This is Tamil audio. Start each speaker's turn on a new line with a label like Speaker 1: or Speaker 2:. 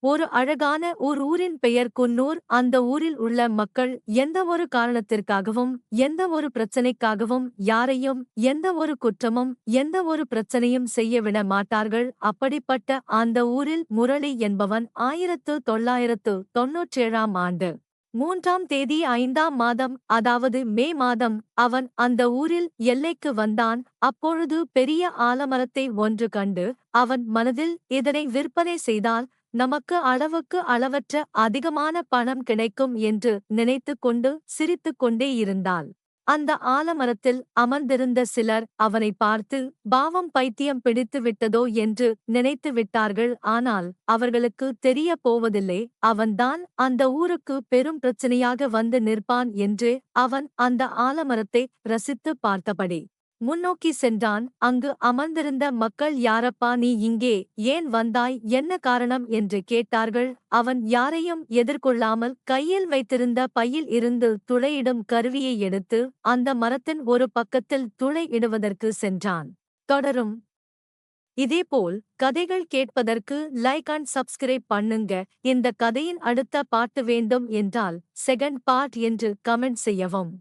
Speaker 1: ஒரு அழகான ஊரின் பெயர் குன்னூர். அந்த ஊரில் உள்ள மக்கள் எந்த ஒரு காரணத்திற்காகவும் எந்த ஒரு பிரச்சனைக்காகவும் யாரையும் எந்த ஒரு குற்றமும் எந்த ஒரு பிரச்சனையும் செய்ய விட மாட்டார்கள். அப்படிப்பட்ட அந்த ஊரில் முரளி என்பவன் 1997ஆம் ஆண்டு 3ஆம் தேதி 5ஆம் மாதம், அதாவது மே மாதம், அவன் அந்த ஊரில் எல்லைக்கு வந்தான். அப்பொழுது பெரிய ஆலமரத்தை ஒன்று கண்டு அவன் மனதில், இதனை விற்பனை செய்தால் நமக்கு அளவுக்கு அளவற்ற அதிகமான பணம் கிடைக்கும் என்று நினைத்துக் கொண்டு சிரித்துக் கொண்டே இருந்தாள். அந்த ஆலமரத்தில் அமர்ந்திருந்த சிலர் அவனை பார்த்து, பாவம் பைத்தியம் பிடித்து விட்டதோ என்று நினைத்து விட்டார்கள். ஆனால் அவர்களுக்கு தெரிய போவதில்லை, அவன்தான் அந்த ஊருக்கு பெரும் பிரச்சனையாக வந்து நிற்பான் என்று. அவன் அந்த ஆலமரத்தை ரசித்து பார்த்தபடி முன்னோக்கி சென்றான். அங்கு அமர்ந்திருந்த மக்கள், யாரப்பா நீ இங்கே ஏன் வந்தாய், என்ன காரணம் என்று கேட்டார்கள். அவன் யாரையும் எதிர்கொள்ளாமல் கையில் வைத்திருந்த பையில் இருந்து துளையிடும் கருவியை எடுத்து அந்த மரத்தின் ஒரு பக்கத்தில் துளை இடுவதற்கு சென்றான். தொடரும். இதேபோல் கதைகள் கேட்பதற்கு லைக் அண்ட் சப்ஸ்கிரைப் பண்ணுங்க. இந்த கதையின் அடுத்த பாட்டு வேண்டும் என்றால் செகண்ட் பார்ட் என்று கமெண்ட் செய்யவும்.